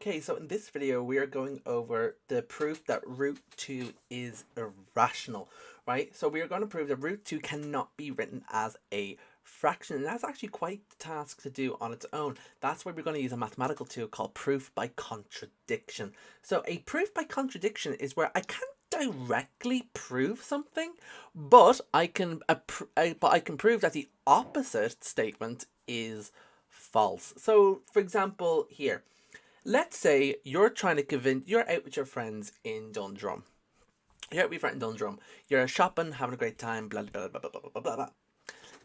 Okay, so in this video we are going over the proof that root 2 is irrational, right? So we are going to prove that root 2 cannot be written as a fraction, and that's actually quite the task to do on its own. That's why we're going to use a mathematical tool called proof by contradiction. So a proof by contradiction is where I can't directly prove something, but I can prove that the opposite statement is false. So for example here, let's say you're trying to convince, you're out with your friends in Dundrum. You're out with your friend in Dundrum. You're shopping, having a great time, blah, blah, blah, blah, blah, blah, blah, blah.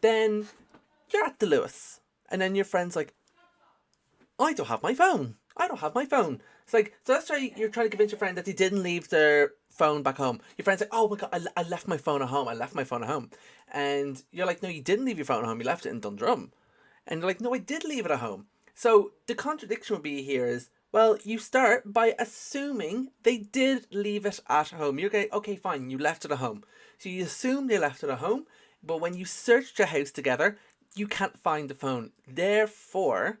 Then you're at the Lewis, and then your friend's like, I don't have my phone. I don't have my phone. It's like, so let's try, you're trying to convince your friend that they didn't leave their phone back home. Your friend's like, oh my God, I left my phone at home. I left my phone at home. And you're like, no, you didn't leave your phone at home. You left it in Dundrum. And you're like, no, I did leave it at home. So the contradiction would be here is, well, you start by assuming they did leave it at home. You're okay, fine, you left it at home. So you assume they left it at home, but when you searched your house together, you can't find the phone. Therefore,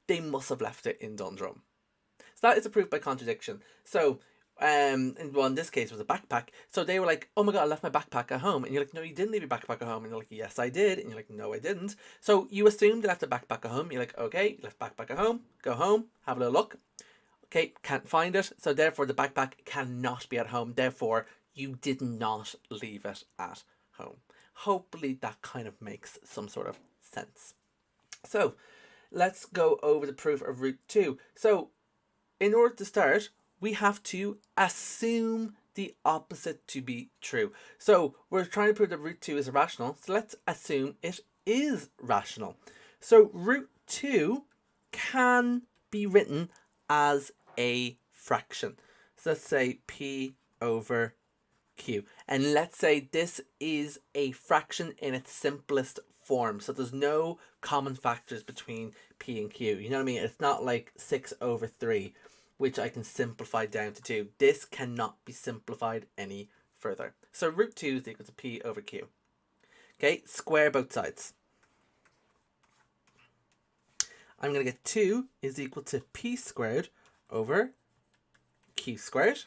they must have left it in Dundrum. So that is a proof by contradiction. So, in this case it was a backpack. So they were like, oh my God, I left my backpack at home. And you're like, no, you didn't leave your backpack at home. And you're like, yes, I did. And you're like, no, I didn't. So you assume they left the backpack at home. You're like, okay, left backpack at home. Go home, have a little look. Okay, can't find it. So therefore the backpack cannot be at home. Therefore, you did not leave it at home. Hopefully that kind of makes some sort of sense. So let's go over the proof of root 2. So in order to start, we have to assume the opposite to be true. So we're trying to prove that root 2 is irrational. So let's assume it is rational. So root 2 can be written as a fraction. So let's say p over q. And let's say this is a fraction in its simplest form. So there's no common factors between p and q. You know what I mean? It's not like 6 over 3. Which I can simplify down to 2. This cannot be simplified any further. So root 2 is equal to p over q. Okay, square both sides. I'm going to get 2 is equal to p squared over q squared.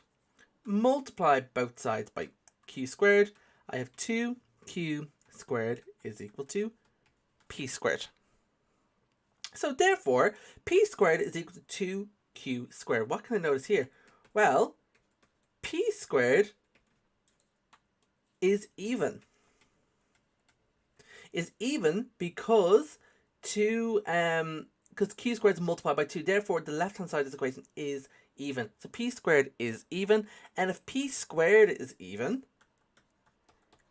Multiply both sides by q squared. I have 2q squared is equal to p squared. So therefore, p squared is equal to 2q squared. What can I notice here? Well, p squared is even. Is even because q squared is multiplied by 2. Therefore, the left-hand side of this equation is even. So p squared is even. And if p squared is even,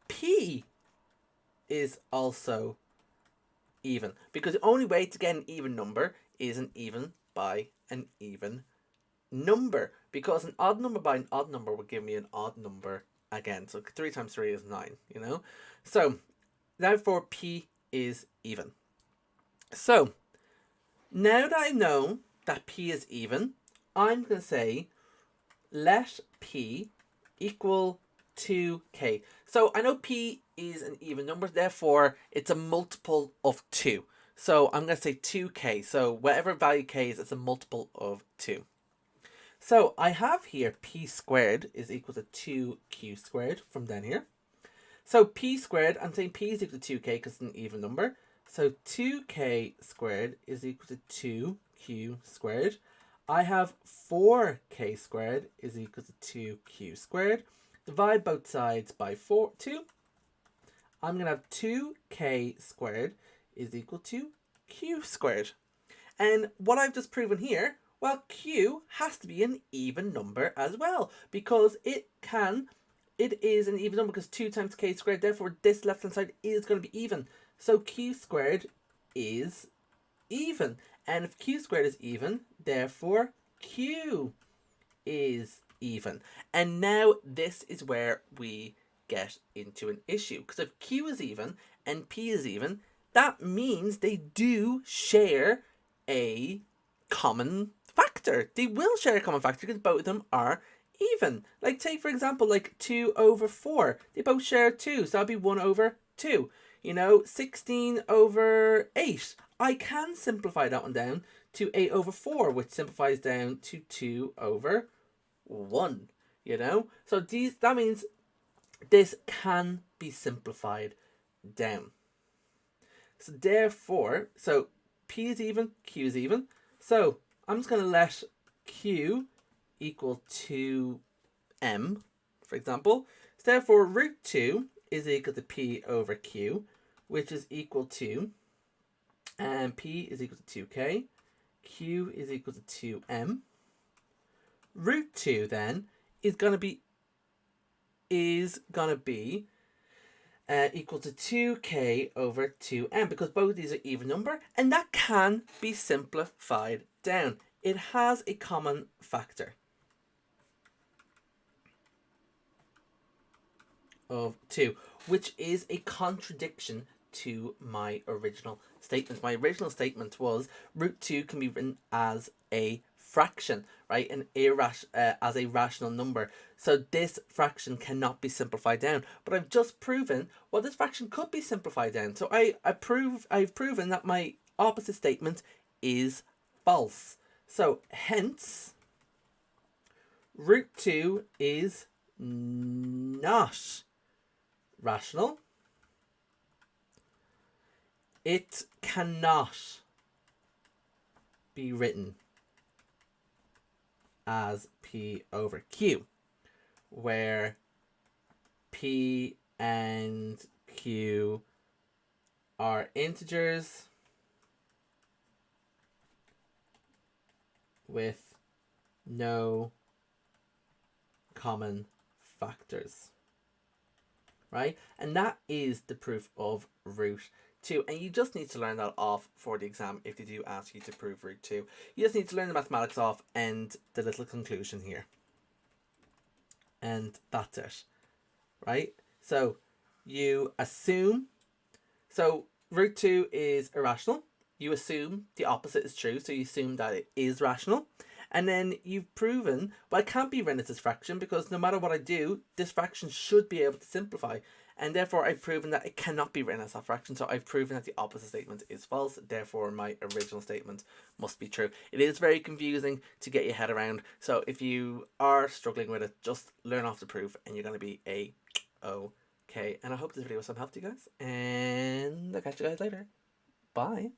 p is also even. Because the only way to get an even number is an even by an even number, because an odd number by an odd number would give me an odd number again. So 3 times 3 is 9, you know. So therefore p is even. So now that I know that p is even, I'm going to say let p equal 2k. So I know p is an even number, therefore it's a multiple of 2. So I'm going to say 2k. So whatever value k is, it's a multiple of 2. So I have here p squared is equal to 2q squared from down here. So p squared, I'm saying p is equal to 2k because it's an even number. So 2k squared is equal to 2q squared. I have 4k squared is equal to 2q squared. Divide both sides by 2. I'm going to have 2k squared is equal to q squared. And what I've just proven here, well, q has to be an even number as well, because it is an even number because 2 times k squared, therefore this left hand side is going to be even. So q squared is even. And if q squared is even, therefore q is even. And now this is where we get into an issue, because if q is even and p is even, that means they do share a common factor. They will share a common factor because both of them are even. Like take for example, like 2 over 4. They both share 2, so that'll be 1 over 2. You know, 16 over 8. I can simplify that one down to a over 4, which simplifies down to 2 over 1, you know? So that means this can be simplified down. So therefore, so P is even, Q is even. So I'm just going to let Q equal to M, for example. So therefore, root 2 is equal to P over Q, which is equal to, and P is equal to 2K. Q is equal to 2M. Root 2 then is going to be equal to 2k over 2m, because both of these are even number, and that can be simplified down. It has a common factor of 2, which is a contradiction to my original statement. My original statement was root 2 can be written as a fraction, right? As a rational number. So this fraction cannot be simplified down. But I've just proven, well, this fraction could be simplified down. So I've proven that my opposite statement is false. So hence, root 2 is not rational. It cannot be written as P over Q, where P and Q are integers with no common factors, right? And that is the proof of root 2, and you just need to learn that off for the exam if they do ask you to prove root 2. You just need to learn the mathematics off and the little conclusion here, and that's it, right? So you assume, so root 2 is irrational. You assume the opposite is true, so you assume that it is rational. And then you've proven, well, it can't be written as this fraction, because no matter what I do, this fraction should be able to simplify. And therefore, I've proven that it cannot be written as a fraction. So I've proven that the opposite statement is false. Therefore, my original statement must be true. It is very confusing to get your head around. So if you are struggling with it, just learn off the proof and you're going to be A-okay. And I hope this video was some help to you guys. And I'll catch you guys later. Bye.